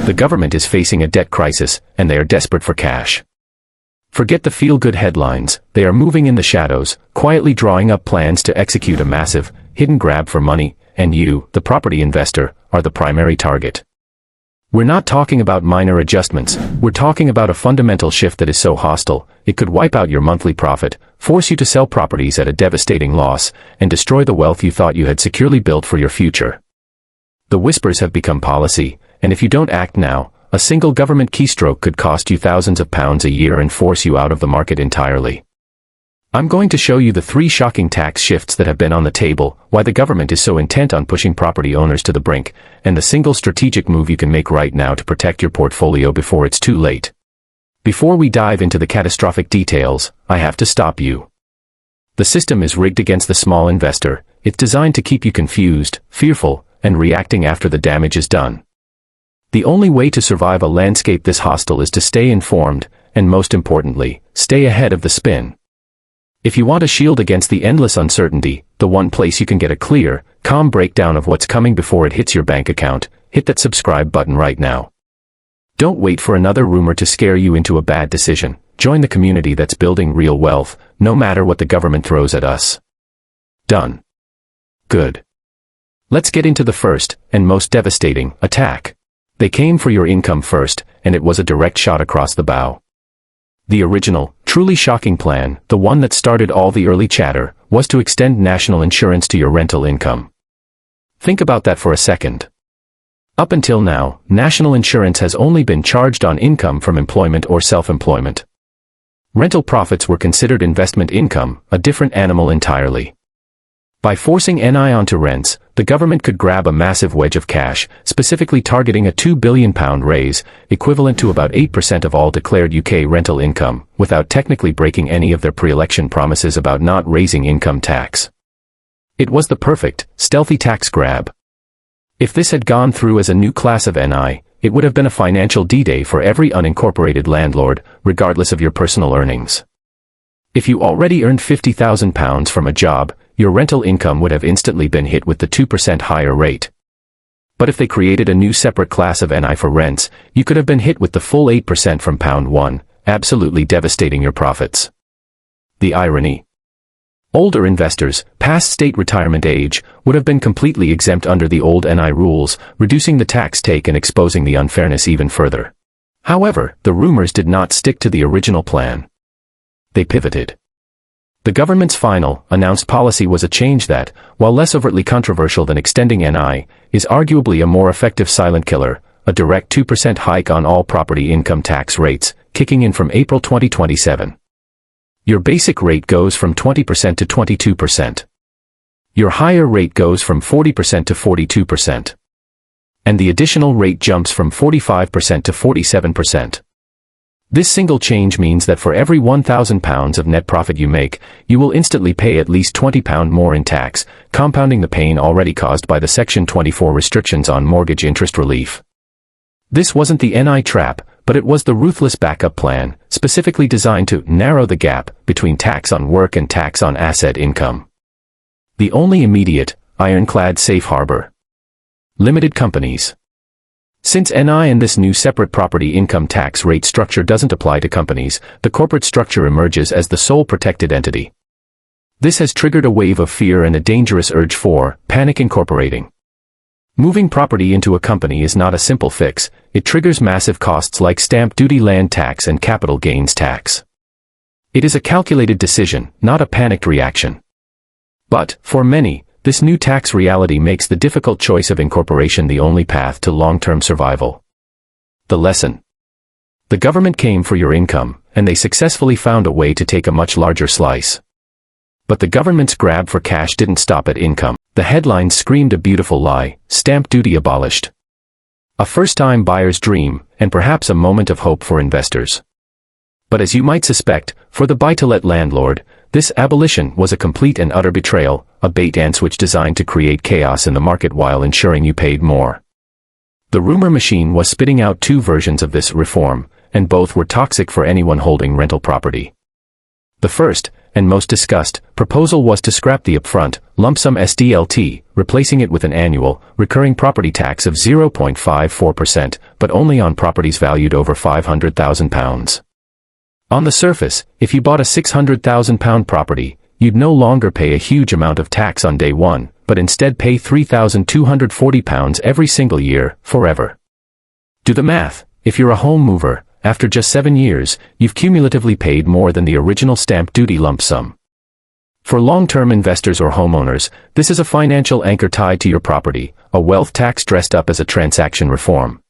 The government is facing a debt crisis, and they are desperate for cash. Forget the feel-good headlines, they are moving in the shadows, quietly drawing up plans to execute a massive, hidden grab for money, and you, the property investor, are the primary target. We're not talking about minor adjustments, we're talking about a fundamental shift that is so hostile, it could wipe out your monthly profit, force you to sell properties at a devastating loss, and destroy the wealth you thought you had securely built for your future. The whispers have become policy, and if you don't act now, a single government keystroke could cost you thousands of pounds a year and force you out of the market entirely. I'm going to show you the 3 shocking tax shifts that have been on the table, why the government is so intent on pushing property owners to the brink, and the single strategic move you can make right now to protect your portfolio before it's too late. Before we dive into the catastrophic details, I have to stop you. The system is rigged against the small investor. It's designed to keep you confused, fearful, and reacting after the damage is done. The only way to survive a landscape this hostile is to stay informed, and most importantly, stay ahead of the spin. If you want a shield against the endless uncertainty, the one place you can get a clear, calm breakdown of what's coming before it hits your bank account, hit that subscribe button right now. Don't wait for another rumor to scare you into a bad decision. Join the community that's building real wealth, no matter what the government throws at us. Done. Good. Let's get into the first, and most devastating, attack. They came for your income first, and it was a direct shot across the bow. The original, truly shocking plan, the one that started all the early chatter, was to extend national insurance to your rental income. Think about that for a second. Up until now, national insurance has only been charged on income from employment or self-employment. Rental profits were considered investment income, a different animal entirely. By forcing NI onto rents, the government could grab a massive wedge of cash, specifically targeting a £2 billion raise, equivalent to about 8% of all declared UK rental income, without technically breaking any of their pre-election promises about not raising income tax. It was the perfect, stealthy tax grab. If this had gone through as a new class of NI, it would have been a financial D-Day for every unincorporated landlord, regardless of your personal earnings. If you already earned £50,000 from a job, your rental income would have instantly been hit with the 2% higher rate. But if they created a new separate class of NI for rents, you could have been hit with the full 8% from pound 1, absolutely devastating your profits. The irony. Older investors, past state retirement age, would have been completely exempt under the old NI rules, reducing the tax take and exposing the unfairness even further. However, the rumors did not stick to the original plan. They pivoted. The government's final, announced policy was a change that, while less overtly controversial than extending NI, is arguably a more effective silent killer, a direct 2% hike on all property income tax rates, kicking in from April 2027. Your basic rate goes from 20% to 22%. Your higher rate goes from 40% to 42%. And the additional rate jumps from 45% to 47%. This single change means that for every £1,000 of net profit you make, you will instantly pay at least £20 more in tax, compounding the pain already caused by the Section 24 restrictions on mortgage interest relief. This wasn't the NI trap, but it was the ruthless backup plan, specifically designed to narrow the gap between tax on work and tax on asset income. The only immediate, ironclad safe harbor. Limited companies. Since NI and this new separate property income tax rate structure doesn't apply to companies, the corporate structure emerges as the sole protected entity. This has triggered a wave of fear and a dangerous urge for panic incorporating. Moving property into a company is not a simple fix, it triggers massive costs like stamp duty, land tax, and capital gains tax. It is a calculated decision, not a panicked reaction. But, for many, this new tax reality makes the difficult choice of incorporation the only path to long-term survival. The lesson. The government came for your income, and they successfully found a way to take a much larger slice. But the government's grab for cash didn't stop at income. The headlines screamed a beautiful lie: stamp duty abolished. A first-time buyer's dream, and perhaps a moment of hope for investors. But as you might suspect, for the buy-to-let landlord, this abolition was a complete and utter betrayal, a bait-and-switch designed to create chaos in the market while ensuring you paid more. The rumor machine was spitting out 2 versions of this reform, and both were toxic for anyone holding rental property. The first, and most discussed, proposal was to scrap the upfront, lump sum SDLT, replacing it with an annual, recurring property tax of 0.54%, but only on properties valued over £500,000. On the surface, if you bought a £600,000 property, you'd no longer pay a huge amount of tax on day one, but instead pay £3,240 every single year, forever. Do the math. If you're a home mover, after just 7 years, you've cumulatively paid more than the original stamp duty lump sum. For long-term investors or homeowners, this is a financial anchor tied to your property, a wealth tax dressed up as a transaction reform.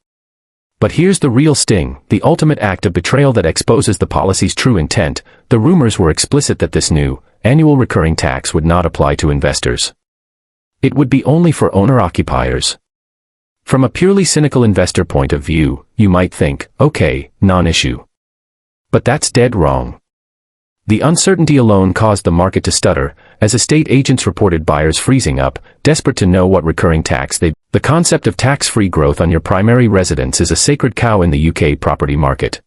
But here's the real sting, the ultimate act of betrayal that exposes the policy's true intent. The rumors were explicit that this new, annual recurring tax would not apply to investors. It would be only for owner-occupiers. From a purely cynical investor point of view, you might think, okay, non-issue. But that's dead wrong. The uncertainty alone caused the market to stutter, as estate agents reported buyers freezing up, desperate to know what recurring tax they'd. The concept of tax-free growth on your primary residence is a sacred cow in the UK property market.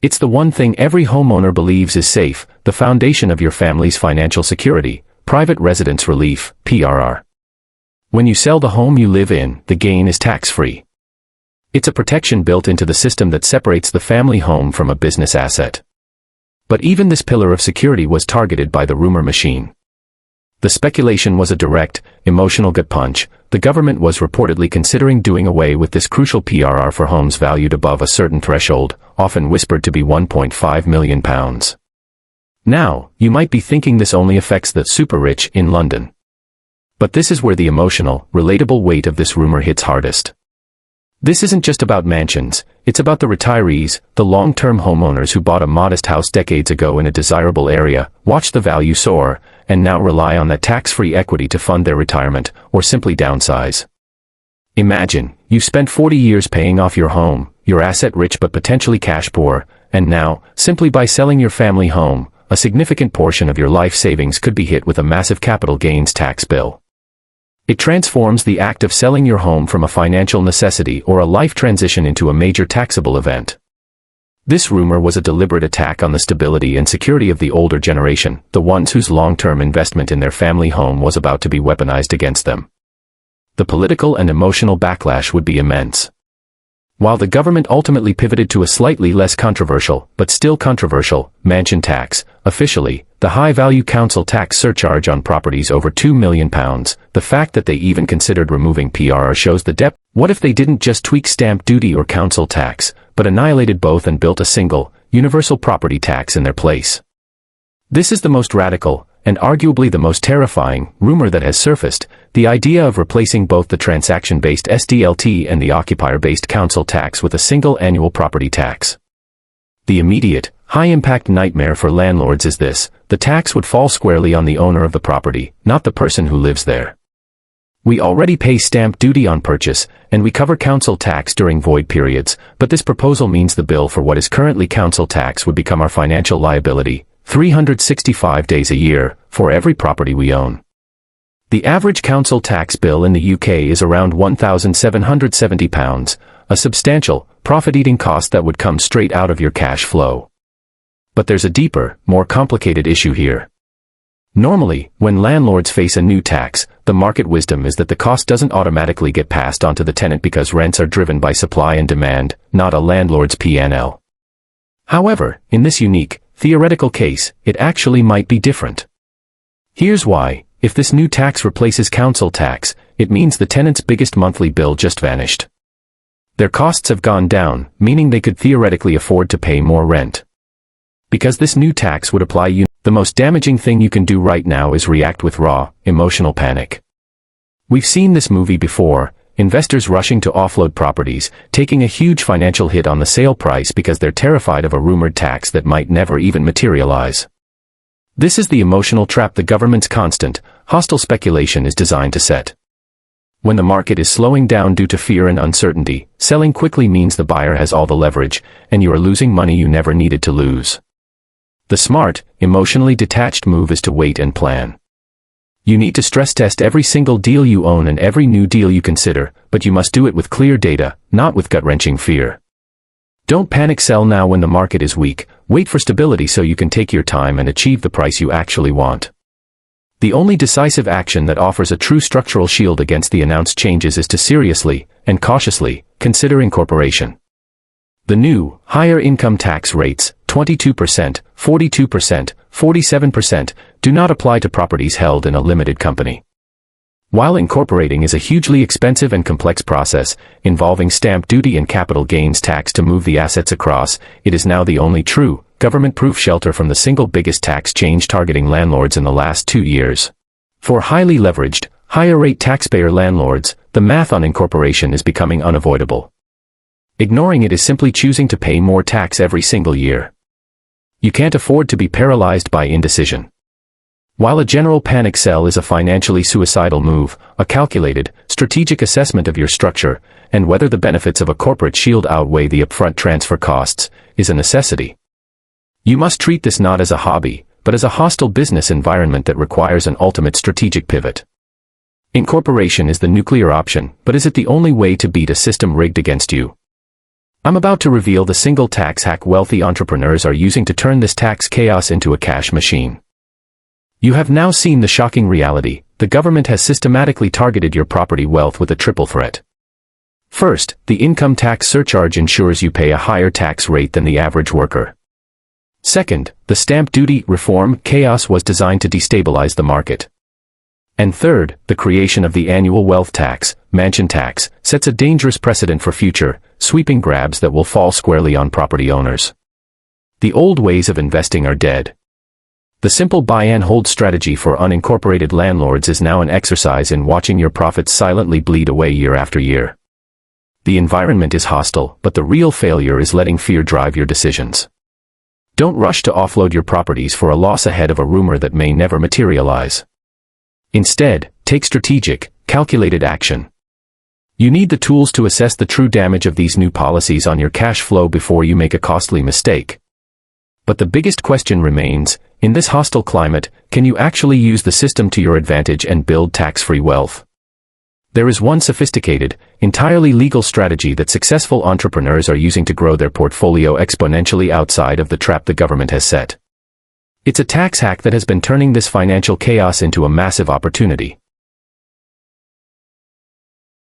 It's the one thing every homeowner believes is safe, the foundation of your family's financial security, private residence relief, PRR. When you sell the home you live in, the gain is tax-free. It's a protection built into the system that separates the family home from a business asset. But even this pillar of security was targeted by the rumor machine. The speculation was a direct, emotional gut punch. The government was reportedly considering doing away with this crucial PRR for homes valued above a certain threshold, often whispered to be £1.5 million. Now, you might be thinking this only affects the super-rich in London. But this is where the emotional, relatable weight of this rumor hits hardest. This isn't just about mansions, it's about the retirees, the long-term homeowners who bought a modest house decades ago in a desirable area, watched the value soar, and now rely on that tax-free equity to fund their retirement, or simply downsize. Imagine, you've spent 40 years paying off your home, you're asset-rich but potentially cash-poor, and now, simply by selling your family home, a significant portion of your life savings could be hit with a massive capital gains tax bill. It transforms the act of selling your home from a financial necessity or a life transition into a major taxable event. This rumor was a deliberate attack on the stability and security of the older generation, the ones whose long-term investment in their family home was about to be weaponized against them. The political and emotional backlash would be immense. While the government ultimately pivoted to a slightly less controversial, but still controversial, mansion tax, officially, the high-value council tax surcharge on properties over £2 million, the fact that they even considered removing PRR shows the depth. What if they didn't just tweak stamp duty or council tax, but annihilated both and built a single, universal property tax in their place? This is the most radical, and arguably the most terrifying, rumor that has surfaced, the idea of replacing both the transaction-based SDLT and the occupier-based council tax with a single annual property tax. The immediate, high-impact nightmare for landlords is this: the tax would fall squarely on the owner of the property, not the person who lives there. We already pay stamp duty on purchase, and we cover council tax during void periods, but this proposal means the bill for what is currently council tax would become our financial liability, 365 days a year, for every property we own. The average council tax bill in the UK is around £1,770, a substantial, profit-eating cost that would come straight out of your cash flow. But there's a deeper, more complicated issue here. Normally, when landlords face a new tax, the market wisdom is that the cost doesn't automatically get passed on to the tenant because rents are driven by supply and demand, not a landlord's P&L. However, in this unique, theoretical case, it actually might be different. Here's why. If this new tax replaces council tax, it means the tenant's biggest monthly bill just vanished. Their costs have gone down, meaning they could theoretically afford to pay more rent. Because this new tax would apply, the most damaging thing you can do right now is react with raw, emotional panic. We've seen this movie before, investors rushing to offload properties, taking a huge financial hit on the sale price because they're terrified of a rumored tax that might never even materialize. This is the emotional trap the government's constant, hostile speculation is designed to set. When the market is slowing down due to fear and uncertainty, selling quickly means the buyer has all the leverage, and you are losing money you never needed to lose. The smart, emotionally detached move is to wait and plan. You need to stress test every single deal you own and every new deal you consider, but you must do it with clear data, not with gut-wrenching fear. Don't panic sell now when the market is weak. Wait for stability so you can take your time and achieve the price you actually want. The only decisive action that offers a true structural shield against the announced changes is to seriously, and cautiously, consider incorporation. The new, higher income tax rates, 22%, 42%, 47%, do not apply to properties held in a limited company. While incorporating is a hugely expensive and complex process, involving stamp duty and capital gains tax to move the assets across, it is now the only true, government-proof shelter from the single biggest tax change targeting landlords in the last 2 years. For highly leveraged, higher-rate taxpayer landlords, the math on incorporation is becoming unavoidable. Ignoring it is simply choosing to pay more tax every single year. You can't afford to be paralyzed by indecision. While a general panic sell is a financially suicidal move, a calculated, strategic assessment of your structure, and whether the benefits of a corporate shield outweigh the upfront transfer costs, is a necessity. You must treat this not as a hobby, but as a hostile business environment that requires an ultimate strategic pivot. Incorporation is the nuclear option, but is it the only way to beat a system rigged against you? I'm about to reveal the single tax hack wealthy entrepreneurs are using to turn this tax chaos into a cash machine. You have now seen the shocking reality: the government has systematically targeted your property wealth with a triple threat. First, the income tax surcharge ensures you pay a higher tax rate than the average worker. Second, the stamp duty reform chaos was designed to destabilize the market. And third, the creation of the annual wealth tax, mansion tax, sets a dangerous precedent for future, sweeping grabs that will fall squarely on property owners. The old ways of investing are dead. The simple buy and hold strategy for unincorporated landlords is now an exercise in watching your profits silently bleed away year after year. The environment is hostile, but the real failure is letting fear drive your decisions. Don't rush to offload your properties for a loss ahead of a rumor that may never materialize. Instead, take strategic, calculated action. You need the tools to assess the true damage of these new policies on your cash flow before you make a costly mistake. But the biggest question remains: in this hostile climate, can you actually use the system to your advantage and build tax-free wealth? There is one sophisticated, entirely legal strategy that successful entrepreneurs are using to grow their portfolio exponentially outside of the trap the government has set. It's a tax hack that has been turning this financial chaos into a massive opportunity.